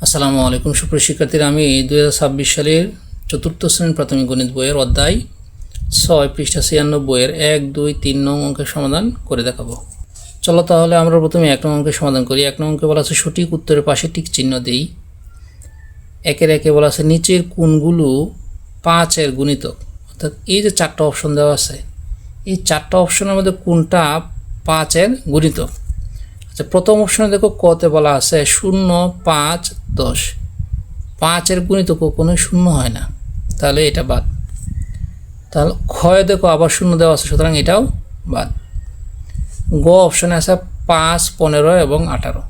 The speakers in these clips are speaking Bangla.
আসসালামু আলাইকুম সুপ্রিয় শিক্ষার্থীরা, আমি 2026 সালের চতুর্থ শ্রেণীর প্রাথমিক গণিত বইয়ের অধ্যায় 6 পৃষ্ঠা 96 এর 1, 2, 3 নং অঙ্কের সমাধান করে দেখাবো। চলো তাহলে আমরা প্রথমে 1 নং অঙ্কের সমাধান করি। 1 নং অঙ্কে বলা আছে সঠিক উত্তরের পাশে টিক চিহ্ন দেই। একের একে বলা আছে নিচের কোনগুলো 5 এর গুণিতক, অর্থাৎ এই যে 4টা অপশন দেওয়া আছে, এই 4টা অপশনের মধ্যে কোনটা 5 এর গুণিতক। আচ্ছা, প্রথম অপশনে দেখো কতে বলা আছে 0, 5, 10। 5 এর গুণিতক কখনো 0 হয় না, তাহলে এটা বাদ। তাহলে ক্ষয়ে দেখো আবার 0 দেওয়া আছে, সুতরাং এটাও বাদ। গ অপশনে আছে 5, 15 এবং 18।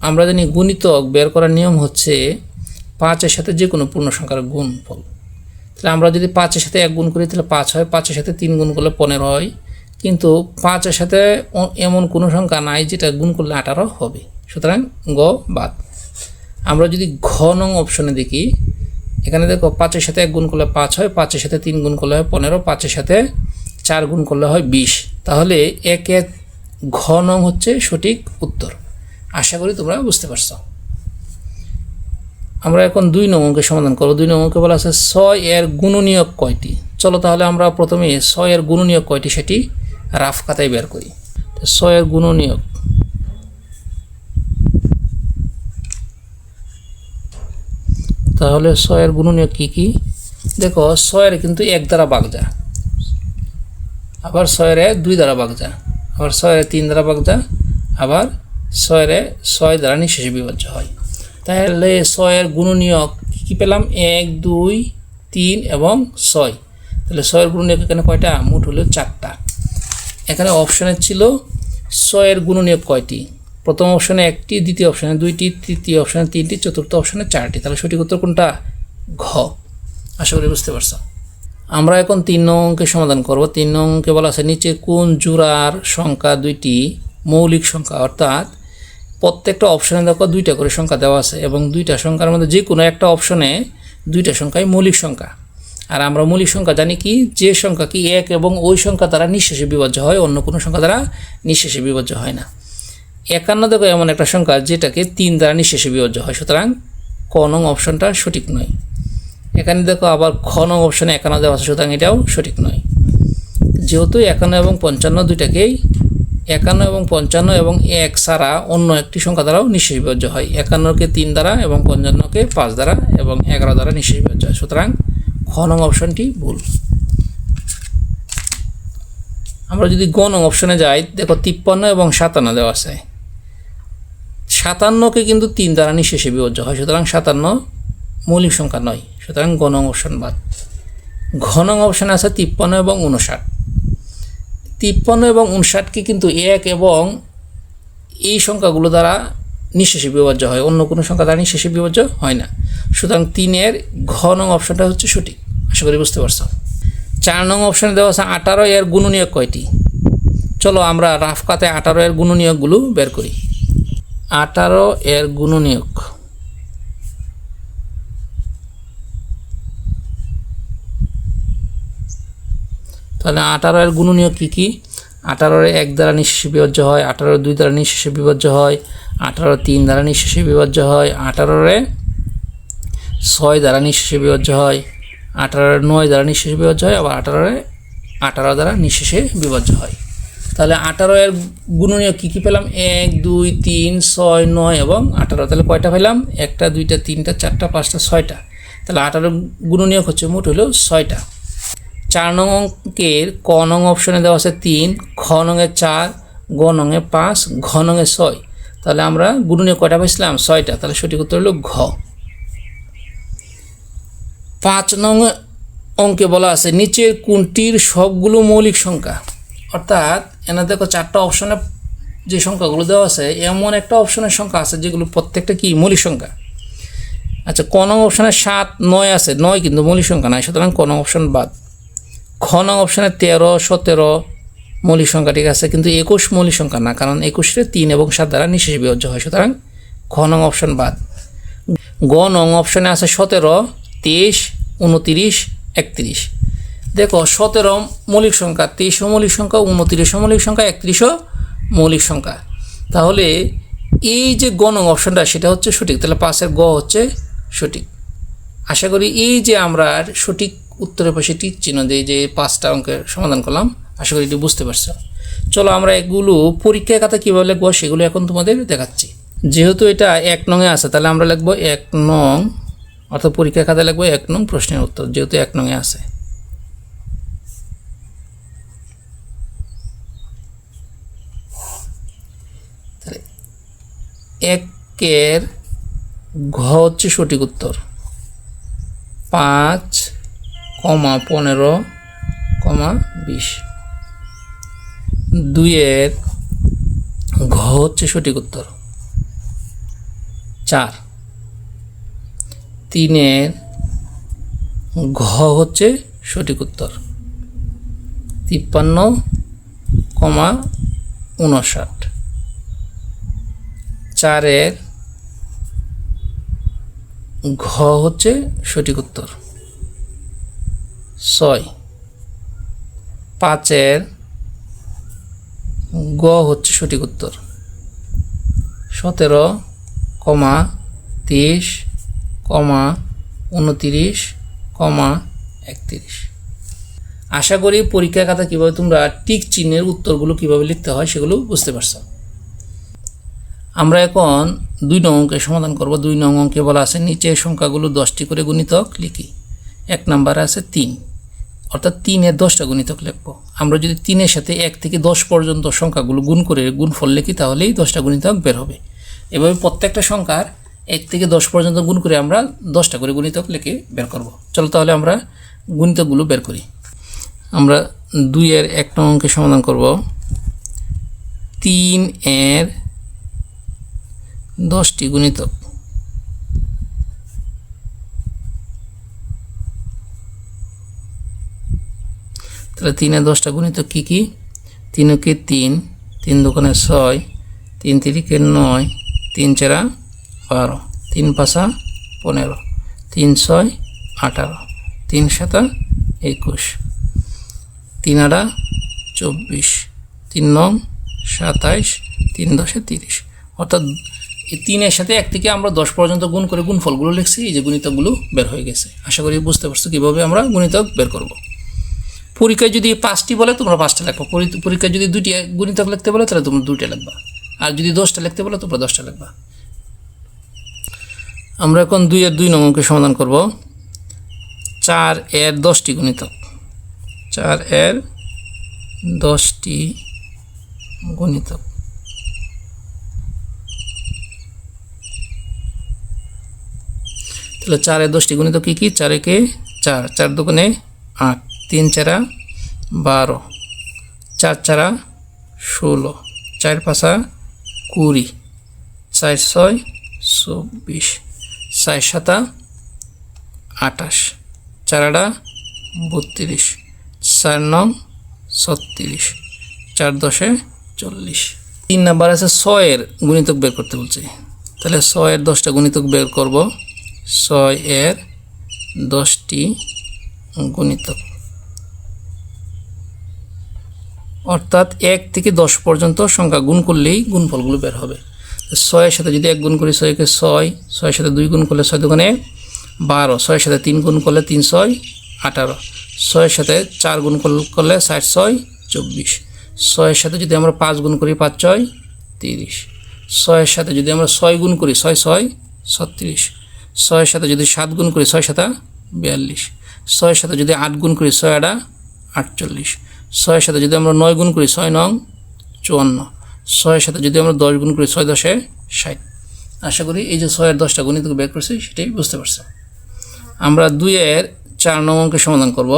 আমরা জানি গুণিতক বের করার নিয়ম হচ্ছে 5 এর সাথে যে কোনো পূর্ণ সংখ্যার গুণফল। তাহলে আমরা যদি 5 এর সাথে 1 গুণ করি তাহলে 5 হয়, 5 এর সাথে 3 গুণ করলে 15 হয়, কিন্তু 5 এর সাথে এমন কোনো সংখ্যা নাই যেটা গুণ করলে 18 হবে, সুতরাং গ বাদ। আমরা যদি ঘ নং অপশনে দেখি, এখানে দেখো 5 এর সাথে 1 গুণ করলে 5 হয়, 5 এর সাথে 3 গুণ করলে হয় 15, 5 এর সাথে 4 গুণ করলে হয় 20। তাহলে একে ঘ নং হচ্ছে সঠিক উত্তর। আশা করি তোমরা বুঝতে পারছো। আমরা এখন 2 নং অঙ্কের সমাধান করব। 2 নং অঙ্কে বলা আছে 6 এর গুণনীয়ক কয়টি। চলো তাহলে আমরা প্রথমে 6 এর গুণনীয়ক কয়টি সেটি রাফ খাতায় বের করি। 6 এর গুণনীয়ক, তাহলে 6 এর গুণনীয়ক কি কি? দেখো 6 এর কিন্তু 1 দ্বারা ভাগ যায়, আবার 6 এর 2 দ্বারা ভাগ যায়, আবার 6 এর 3 দ্বারা ভাগ যায়, আবার 6 এর 6 দ্বারা নিঃশেষে বিভাজ্য হয়। তাহলে 6 এর গুণনীয়ক কি পেলাম? 1, 2, 3 এবং 6। তাহলে 6 এর গুণনীয়ক এখানে কয়টা? মোট হলো 4টা। এখানে অপশনে ছিল 6 এর গুণনীয়ক কয়টি। প্রথম অপশনে 1টি, দ্বিতীয় অপশনে 2টি, তৃতীয় অপশনে 3টি, চতুর্থ অপশনে 4টি। তাহলে সঠিক উত্তর কোনটা? ঘ। আশা করি বুঝতে পারছো। আমরা এখন 3 নং অঙ্কের সমাধান করব। 3 নং অঙ্কে বলা আছে নিচে কোন জোড়ার সংখ্যা 2টি মৌলিক সংখ্যা, অর্থাৎ প্রত্যেকটা অপশনে দেখো 2টা করে সংখ্যা দেওয়া আছে এবং 2টা সংখ্যার মধ্যে যে কোনো একটা অপশনে 2টা সংখ্যাই মৌলিক সংখ্যা। আর আমরা মৌলিক সংখ্যা জানি কি, যে সংখ্যা কি 1 এবং ওই সংখ্যা দ্বারা নিঃশেষে বিভাজ্য হয়, অন্য কোনো সংখ্যা দ্বারা নিঃশেষে বিভাজ্য হয় না। 51 দেখো এমন একটা সংখ্যা যেটাকে 3 দ্বারা নিঃশেষে বিভাজ্য হয়, সুতরাং ক নং অপশনটা সঠিক নয়। এখানে দেখো আবার খ নং অপশনে 51 দেওয়া আছে, সুতরাং এটাও সঠিক নয়। যেহেতু 51 এবং 55 দুইটাকেই 51 এবং 55 এবং 1 ছাড়া অন্য একটি সংখ্যা দ্বারাও নিঃশেষ বিভাজ্য হয়। 51কে 3 দ্বারা এবং 55কে 5 দ্বারা এবং 11 দ্বারা নিঃশেষ বিভাজ্য হয়, সুতরাং খ নং অপশনটি ভুল। আমরা যদি গ নং অপশনে যাই, দেখো 53 এবং 57 দেওয়া আছে। 57কে কিন্তু 3 দ্বারা নিঃশেষে বিভাজ্য হয়, সুতরাং 57 মৌলিক সংখ্যা নয়, সুতরাং গ নং অপশন বাদ। ঘ নং অপশনে আছে 53 এবং 59। 53 এবং 59কে কিন্তু 1 এবং এই সংখ্যাগুলো দ্বারা নিঃশেষে বিভাজ্য হয়, অন্য কোনো সংখ্যা দ্বারা নিঃশেষে বিভাজ্য হয় না, সুতরাং 3 এর ঘ নং অপশনটা হচ্ছে সঠিক। আশা করি বুঝতে পারছো। 4 নং অপশনে দেওয়া আছে 18 এর গুণনীয়ক কয়টি। চলো আমরা রাফ খাতায় 18 এর গুণনীয়কগুলো বের করি। 18 এর গুণনীয়ক, তাহলে 18 এর গুণনীয়ক কি কি? 18 এর 1 দ্বারা নিঃশেষে বিভাজ্য হয়, 18 এর 2 দ্বারা নিঃশেষে বিভাজ্য হয়, 18 এর 3 দ্বারা নিঃশেষে বিভাজ্য হয়, 18 এর 6 দ্বারা নিঃশেষে বিভাজ্য হয়, 18 এর 9 দ্বারা নিঃশেষে বিভাজ্য হয়, আবার 18 এর 18 দ্বারা নিঃশেষে বিভাজ্য হয়। তাহলে 18 এর গুণনীয়ক কি কি পেলাম? 1, 2, 3, 6, 9 এবং 18। তাহলে কয়টা পেলাম? 1টা, 2টা, 3টা, 4টা, 5টা, 6টা। তাহলে 18 গুণনীয়ক হচ্ছে মোট হলো 6টা। 4 নং অঙ্কের ক নং অপশনে দেওয়া আছে 3, খ নংয়ে 4, গ নংয়ে 5, ঘ নংয়ে 6। তাহলে আমরা গুণনীয়ক কয়টা পেয়েছিলাম? 6টা। তাহলে সঠিক উত্তর হলো ঘ। 5 নং অঙ্কে বলা আছে নিচের কোনটির সবগুলো মৌলিক সংখ্যা, অর্থাৎ এখানে দেখো 4টা অপশনে যে সংখ্যাগুলো দেওয়া আছে, এমন একটা অপশনের সংখ্যা আছে যেগুলো প্রত্যেকটা কি মৌলিক সংখ্যা। আচ্ছা, ক নং অপশনে 7, 9 আছে, 9 কিন্তু মৌলিক সংখ্যা নাই, সুতরাং ক নং অপশন বাদ। খ নং অপশনে 13, 17 মৌলিক সংখ্যা ঠিক আছে, কিন্তু 21 মৌলিক সংখ্যা না, কারণ 21-এ 3 এবং 7 দ্বারা নিঃশেষে বিভাজ্য হয়, সুতরাং খ নং অপশন বাদ। গ নং অপশনে আছে 17, 23, 29, 31। দেখো 17 মৌলিক সংখ্যা, 23 মৌলিক সংখ্যা, 29 মৌলিক সংখ্যা, 31 মৌলিক সংখ্যা। তাহলে এই যে গ নং অপশনটা সেটা হচ্ছে সঠিক, তাহলে 5-এর গ হচ্ছে সঠিক। আশা করি এই যে আমরা সঠিক উত্তরের পাশে টিক চিহ্ন দিয়ে যে 5টা অঙ্কের সমাধান করলাম, আশা করি এটি বুঝতে পারছো। চলো আমরা এগুলো পরীক্ষার খাতা কীভাবে লিখবো সেগুলো এখন তোমাদের দেখাচ্ছি। যেহেতু এটা 1 নংয়ে আছে তাহলে আমরা লিখবো 1 নং, অর্থাৎ পরীক্ষার খাতায় লিখবো 1 নং প্রশ্নের উত্তর, যেহেতু 1 নংয়ে আছে। তাহলে 1-এর ঘ হচ্ছে সঠিক উত্তর, 5,15,20। 2-এর ঘ হচ্ছে সঠিক উত্তর 4। 3-এর ঘ হচ্ছে সঠিক উত্তর 53,59। 4-এর ঘ হচ্ছে সঠিক উত্তর 6। 5-এর গ হচ্ছে সঠিক উত্তর 17,30,29,31। আশা করি পরীক্ষার খাতা কীভাবে তোমরা টিক চিহ্নের উত্তরগুলো কীভাবে লিখতে হয় সেগুলো বুঝতে পারছো। আমরা এখন 2 নং অঙ্কের সমাধান করব। 2 নং অঙ্কে বলা আছে নিচের সংখ্যাগুলো 10টি করে গুণিতক লিখি। 1 নম্বরে আছে 3, অর্থাৎ 3-এর 10টা গুণিতক লিখবো। আমরা যদি 3-এর সাথে 1 থেকে 10 পর্যন্ত সংখ্যাগুলো গুণ করে গুণফল লিখি তাহলেই 10টা গুণিতক বের হবে। এভাবে প্রত্যেকটা সংখ্যার 1 থেকে 10 পর্যন্ত গুণ করে আমরা 10টা করে গুণিতক লিখে বের করব। চলো তাহলে আমরা গুণিতকগুলো বের করি। আমরা 2-এর 1 নং অঙ্কের সমাধান করব। 3-এর 10টি গুণিতক। তাহলে 3-এর 10টা গুণিতক কী কী? 3 × 3, 3 × 2 = 6, 3 × 3 = 9, 3 × 4 = 12, 3 × 5 = 15, 3 × 6 = 18, 3 × 7 = 21, 3 × 8 = 24, 3 × 9 = 27, 3 × 10 = 30। অর্থাৎ এই 3-এর সাথে 1 থেকে আমরা 10 পর্যন্ত গুণ করে গুণফলগুলো লিখছি, এই যে গুণিতকগুলো বের হয়ে গেছে। আশা করি বুঝতে পারছো কীভাবে আমরা গুণিতক বের করব। পরীক্ষায় যদি 5টি বলে তোমরা 5টা লিখবা, পরীক্ষায় যদি 2টি গুণিতক লিখতে বলে তাহলে তোমরা 2টা লিখবা, আর যদি 10টা লিখতে বলে তোমরা 10টা লিখবা। আমরা এখন 2-এর 2 নং অঙ্কের সমাধান করব। 4-এর 10টি গুণিতক। 4-এর 10টি গুণিতক। তাহলে 4-এর 10টি গুণিতক কী কী? 4 × 4, 4 × 2 = 8, 3 × 4 = 12, 4 × 4 = 16, 4 × 5 = 20, 4 × 6 = 24, 4 × 7 = 28, 4 × 8 = 32, 4 × 9 = 36, 4 × 10 = 40। 3 নাম্বার আছে 6-এর গুণিতক বের করতে বলছে। তাহলে 6-এর 10টা গুণিতক বের করব। 6-এর 10টি গুণিতক, অর্থাৎ 1 থেকে 10 পর্যন্ত সংখ্যা গুণ করলেই গুণফলগুলো বের হবে। 6-এর সাথে যদি 1 গুণ করি 6 × 6, 6-এর সাথে 2 গুণ করলে 6 × 2 = 12, 6-এর সাথে 3 গুণ করলে 3 × 6 = 18, 6-এর সাথে 4 গুণ করলে 4 × 6 = 24, 6-এর সাথে যদি আমরা 5 গুণ করি 5 × 6 = 30, 6-এর সাথে যদি আমরা 6 গুণ করি 6 × 6 = 36, 6-এর সাথে যদি 7 গুণ করি 6 × 7 = 42, 6-এর সাথে যদি 8 গুণ করি 6 × 8 = 48, 6-এর সাথে যদি আমরা 9 গুণ করি 6 × 9 = 54, 6-এর সাথে যদি আমরা 10 গুণ করি 6 × 10 = 60। আশা করি এই যে 6-এর 10টা গুণিতক বের করছি সেটাই বুঝতে পারছো। আমরা 2-এর 4 নং অঙ্কের সমাধান করব।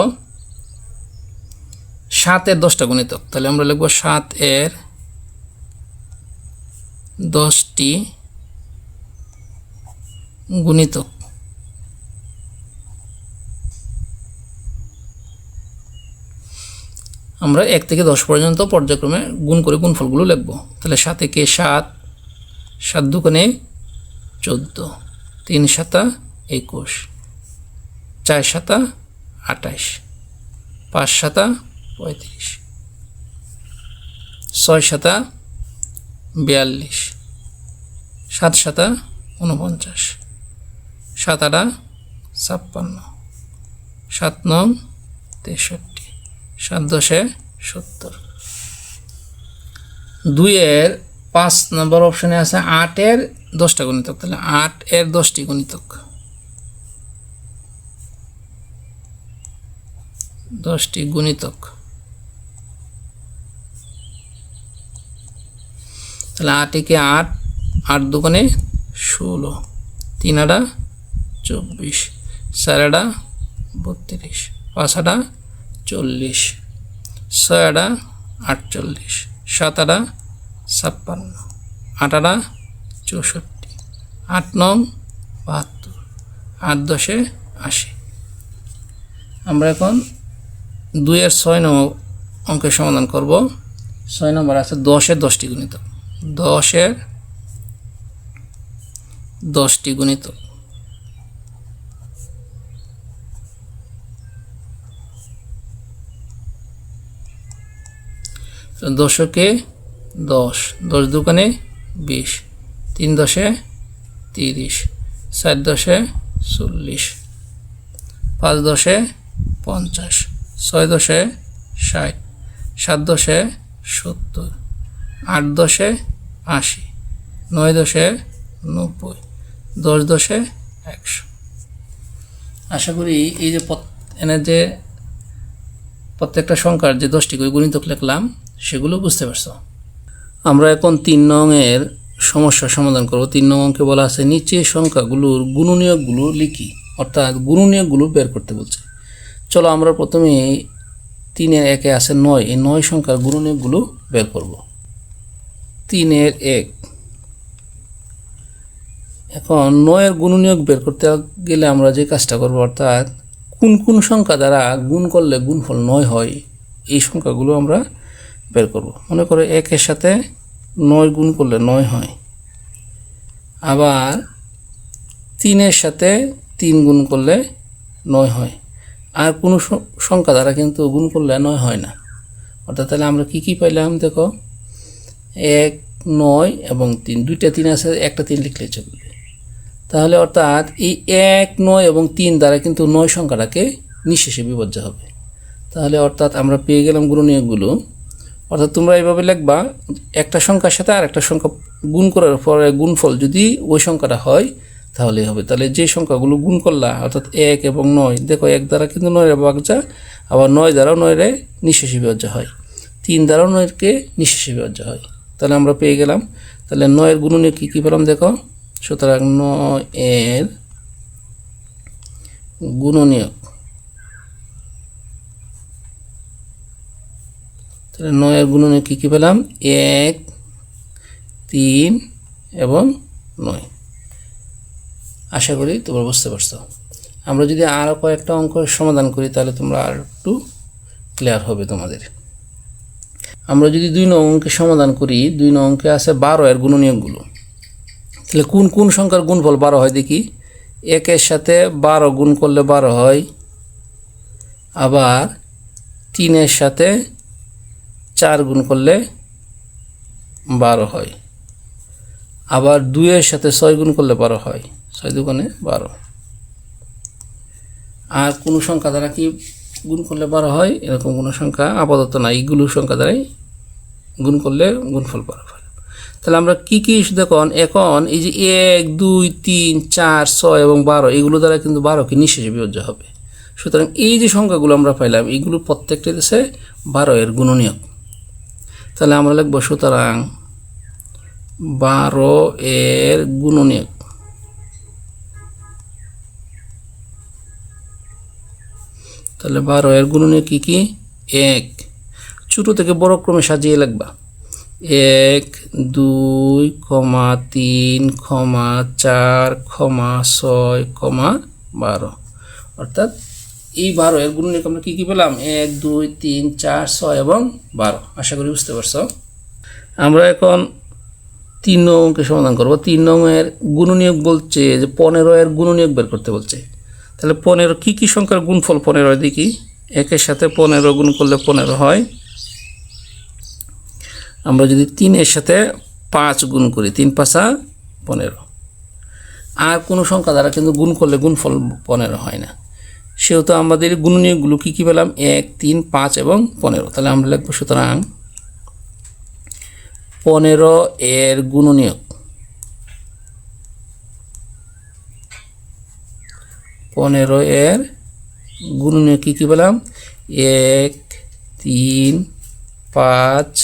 7-এর 10টা গুণিতক। তাহলে আমরা লিখব 7-এর 10টি গুণিতক। আমরা 1 থেকে 10 পর্যন্ত পর্যায়ক্রমে গুণ করে গুণফলগুলো লিখব। তাহলে 7 × 7, 7 × 2 = 14, 3 × 7 = 21, 4 × 7 = 28, 5 × 7 = 35, 6 × 7 = 42, 7 7 49, 7 8 56, 7 9 63, 7 10 70। 2 এর 5 নম্বর অপশনে আছে 8 এর 10টা গুণিতক, তাহলে 8 এর 10টি গুণিতক, 10টি গুণিতক, তাহলে 8 একে 8, 8 দুগুণে 16, 3 8 24, 4 8 32, 5 8 40, 6 8 48, 7 8 56, 8 8 64, 8 9 72, 8 10 80। আমরা এখন 2 এর 6 নম্বর অঙ্কের সমাধান করব। 6 নম্বর আছে 10 এর 10টি গুণিতক, 10 এর 10টি গুণিতক, দশকে 10, 10 দুগুণে 20, 3 10 30, 4 10 40, 5 10 50, 6 10 60, 7 10 70, 8 10 80, 9 10 90, 10 10 100। আশা করি এই যে এনের যে প্রত্যেকটা সংখ্যার যে 10টি করে গুণিতক লিখলাম সেগুলো বুঝতে পারছো। আমরা এখন 3 নং এর সমস্যার সমাধান করব। 3 নং অঙ্কে বলা আছে নিচে সংখ্যাগুলোর গুণনীয়কগুলো লিখি, অর্থাৎ গুণনীয়কগুলো বের করতে বলছে। চলো আমরা প্রথমে 3 এর 1 এ আছে 9, এই 9 সংখ্যার গুণনীয়কগুলো বের করব। 3 এর 1, এখন 9 এর গুণনীয়ক বের করতে গেলে আমরা যে কাজটা করব, অর্থাৎ কোন কোন সংখ্যা দ্বারা গুণ করলে গুণফল 9 হয় এই সংখ্যাগুলো আমরা বের করব। মনে করো 1 এর সাথে 9 গুণ করলে 9 হয়, আবার 3 এর সাথে 3 গুণ করলে 9 হয়, আর কোনো সংখ্যা দ্বারা কিন্তু গুণ করলে 9 হয় না। অর্থাৎ তাহলে আমরা কি কি পাইলাম দেখো, 1 9 এবং 3, দুইটা 3 আছে, একটা 3 লিখলে চলবে। তাহলে অর্থাৎ এই 1 9 এবং 3 দ্বারা কিন্তু 9 সংখ্যাটাকে নিঃশেষে বিভাজ্য হবে। তাহলে অর্থাৎ আমরা পেয়ে গেলাম গুণনীয়কগুলো। অর্থাৎ তোমরা এইভাবে লিখবা, একটা সংখ্যার সাথে আর একটা সংখ্যা গুণ করার পরে গুণফল যদি ওই সংখ্যাটা হয় তাহলেই হবে। তাহলে যে সংখ্যাগুলো গুণ করলা, অর্থাৎ 1 এবং 9, দেখো 1 দ্বারা কিন্তু 9 এর ভাজ্য, আবার 9 দ্বারাও 9 এর নিঃশেষে বিভাজ্য হয়, 3 দ্বারাও 9 কে নিঃশেষে বিভাজ্য হয়। তাহলে আমরা পেয়ে গেলাম। তাহলে 9 এর গুণনীয়ক কি কি পেলাম দেখো, সুতরাং 9 এর গুণনীয়ক, তাহলে 9 এর গুণনীয়ক কি কি পেলাম, 1 3 এবং 9। আশা করি তোমরা বুঝতে পারছো। আমরা যদি আরও কয়েকটা অঙ্ক সমাধান করি তাহলে তোমরা আর একটু ক্লিয়ার হবে তোমাদের। আমরা যদি 2 নং অঙ্কের সমাধান করি, 2 নং অঙ্কে আছে 12 এর গুণনীয়কগুলো। তাহলে কোন কোন সংখ্যার গুণফল 12 হয় দেখি। 1 এর সাথে 12 গুণ করলে 12 হয়, আবার 3 এর সাথে 4 গুণ করলে 12 হয়, আবার 2 এর সাথে 6 গুণ করলে 12 হয়, 6 দুগুণে 12। আর কোন সংখ্যা দ্বারা কি গুণ করলে 12 হয় এরকম কোনো সংখ্যা আপাতত নাই, এইগুলো সংখ্যা দ্বারাই গুণ করলে গুণফল 12 হয়। তাহলে আমরা কি কি দেখুন, এখন এই যে 1 2 3 4 6 এবং 12 এগুলো দ্বারা কিন্তু 12কে নিঃশেষে বিভাজ্য হবে। সুতরাং এই যে সংখ্যাগুলো আমরা পাইলাম এইগুলো প্রত্যেকটা হচ্ছে 12 এর গুণনীয়ক। তাহলে আমরা লিখব সুতরাং 12 এর গুণনীয়ক। তাহলে 12 এর গুণনীয়ক কি কি, 1 ছোট থেকে বড় ক্রমে সাজিয়ে লিখবা, 1 2 3 4 6 12। অর্থাৎ এই 12 এর গুণনীয়ক আমরা কি কি পেলাম, 1 2 3 4 6 এবং 12। আশা করি বুঝতে পারছো। আমরা এখন 3 নং অঙ্কের সমাধান করব। 3 নং এর গুণনীয়ক বলছে যে 15 এর গুণনীয়ক বের করতে বলছে। তাহলে 15 কি কি সংখ্যার গুণফল 15 হয় দেখি। 1 এর সাথে 15 গুণ করলে 15 হয়, আমরা যদি 3 এর সাথে 5 গুণ করি, 3 5 15। আর কোনো সংখ্যা দ্বারা কিন্তু গুণ করলে গুণফল 15 হয় না। সেহেতু আমাদের গুণনীয়কগুলো কী কী পেলাম? 1, 3, 5 এবং 15। তাহলে আমরা লিখব সুতরাং 15 এর গুণনীয়ক 15 এর গুণনীয়ক কী কী পেলাম? 1, 3, 5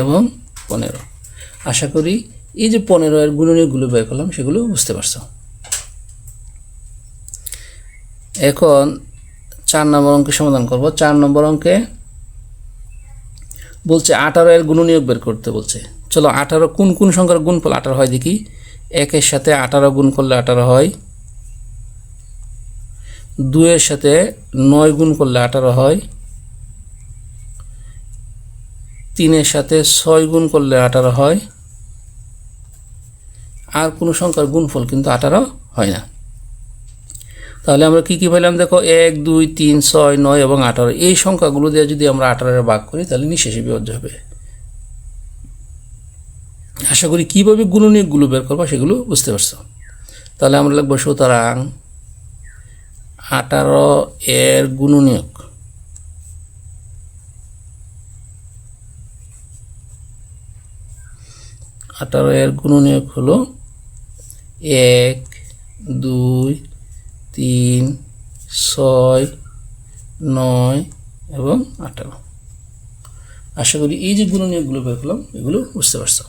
এবং 15। আশা করি এই যে 15 এর গুণনীয়কগুলো বের করলাম সেগুলো বুঝতে পারছো। এখন 4 নম্বর অঙ্কের সমাধান করব। 4 নম্বর অঙ্কে বলছে 18 এর গুণনীয়ক বের করতে বলছে। চলো 18 কোন কোন সংখ্যার গুণফল 18 হয় দেখি। 1 এর সাথে 18 গুণ করলে 18 হয়, 2 এর সাথে 9 গুণ করলে 18 হয়, 3 এর সাথে 6 গুণ করলে 18 হয়, আর কোনো সংখ্যার গুণফল কিন্তু 18 হয় না। তাহলে আমরা কি কি পেলাম দেখো, 1, 2, 3, 6, 9 এবং 18। এই সংখ্যাগুলো দিয়ে যদি আমরা 18 এর ভাগ করি তাহলে নিঃশেষে বিভাজ্য হবে। আশা করি কীভাবে গুণনীয়কগুলো বের করবো সেগুলো বুঝতে পারছো। তাহলে আমরা লিখব সুতরাং 18 এর গুণনীয়ক 18 এর গুণনীয়ক হলো 1, 2, 3, 6, 9 এবং 18। আশা করি এই যে গুণনীয়কগুলো বের করলাম এগুলো বুঝতে পারছো।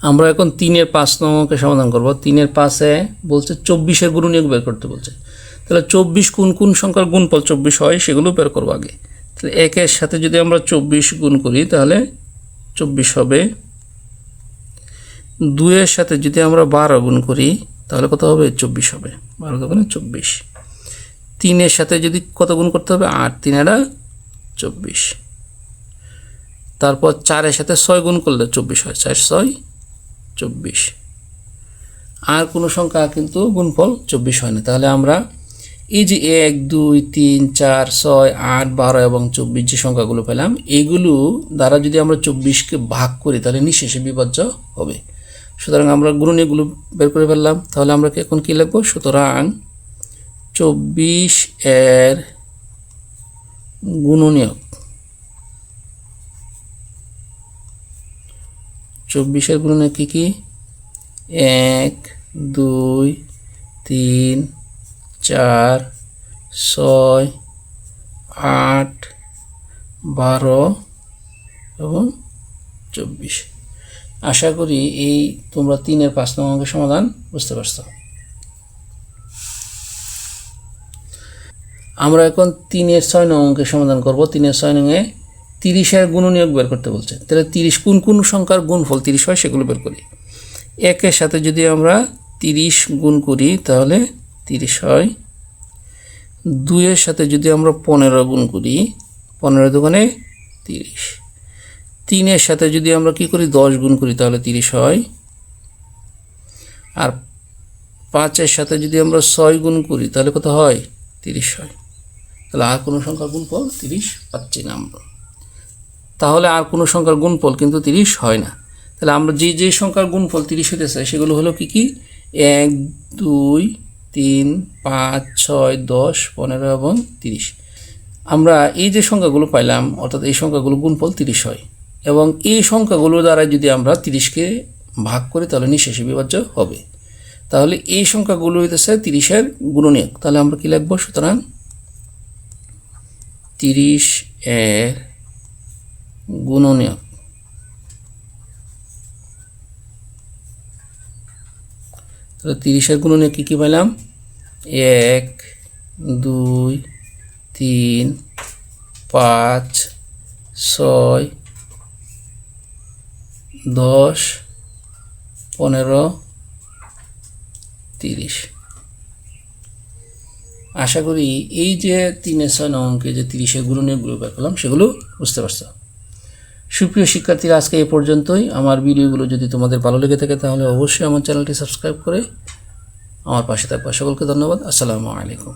আমরা এখন 3 এর 5 নম্বরকে সমাধান করব। 3 এর 5-এ বলছে 24 এর গুণনীয়ক বের করতে বলছে। তাহলে 24 কোন কোন সংখ্যার গুণফল 24 হয় সেগুলো বের করবো আগে। তাহলে 1 এর সাথে যদি আমরা 24 গুণ করি তাহলে 24 হবে। 2 এর সাথে যদি আমরা 12 গুণ করি তাহলে কত হবে? 24 হবে। 12 দোকানে 24। 3 এর সাথে যদি কত গুণ করতে হবে? 8, 3 এরা 24। তারপর 4 এর সাথে 6 গুণ করলে 24 হয়, 4, 6, 24। আর কোনো সংখ্যা কিন্তু গুণফল 24 হয় না। তাহলে আমরা এই যে 1, 2, 3, 4, 6, 8, 12 এবং 24 যে সংখ্যাগুলো পেলাম এইগুলো দ্বারা যদি আমরা 24কে ভাগ করি তাহলে নিঃশেষে বিভাজ্য হবে। সুতরাং আমরা গুণনীয়কগুলো বের করে ফেললাম। তাহলে আমরা এখন কী লিখব? সুতরাং 24 এর গুণনীয়ক 24 এর গুণনীয়ক কী কী? 1, 2, 3, 4, 6, 8, 12 এবং 24। আশা করি এই তোমরা 3 এর 5 নম্বর অঙ্কের সমাধান বুঝতে পারছো। আমরা এখন 3 এর 6 নম্বর অঙ্কের সমাধান করব। 3 এর 6 নংয়ে 30 এর গুণনীয়ক বের করতে বলছে। তাহলে 30 কোন কোন সংখ্যার গুণফল 30 হয় সেগুলো বের করি। 1 এর সাথে যদি আমরা 30 গুণ করি তাহলে 30 হয়। 2 এর সাথে যদি আমরা 15 গুণ করি, 15 দোকানে 30। 3 এর সাথে যদি আমরা কি করি? 10 গুণ করি তাহলে 30 হয়। আর 5 এর সাথে যদি আমরা 6 গুণ করি তাহলে কত হয়? 30 হয়। তাহলে আর কোনো সংখ্যার গুণফল 30 পাচ্ছি না আমরা। তাহলে আর কোনো সংখ্যার গুণফল কিন্তু 30 হয় না। তাহলে আমরা যে যে সংখ্যার গুণফল 30 হতে চাই সেগুলো হলো কি কি? 1, 2, 3, 5, 6, 10, 15 এবং 30। আমরা এই যে সংখ্যাগুলো পাইলাম অর্থাৎ এই সংখ্যাগুলো গুণফল 30 হয় এবং এই সংখ্যাগুলো দ্বারা যদি আমরা 30কে ভাগ করি তাহলে নিঃশেষে বিভাজ্য হবে। তাহলে এই সংখ্যাগুলো হইতেছে 30 এর গুণনীয়ক। তাহলে আমরা কি লিখব? সুতরাং 30 এর গুণনীয়ক তাহলে 30 এর গুণনীয়ক কী কী পাইলাম? 1, 2, 3, 5, 6, 10, 15, 30। আশা করি এই যে 3 এর 6 নং অঙ্কে যে 30 এর গুণনীয়কগুলো বের করলাম সেগুলো বুঝতে পারছো। সুপ্রিয় শিক্ষার্থীরা, আজকে এই পর্যন্তই। আমার ভিডিওগুলো যদি তোমাদের ভালো লেগে থাকে তাহলে অবশ্যই আমার চ্যানেলটি সাবস্ক্রাইব করে আমার পাশে থাকবা। সকলকে ধন্যবাদ। আসসালামু আলাইকুম।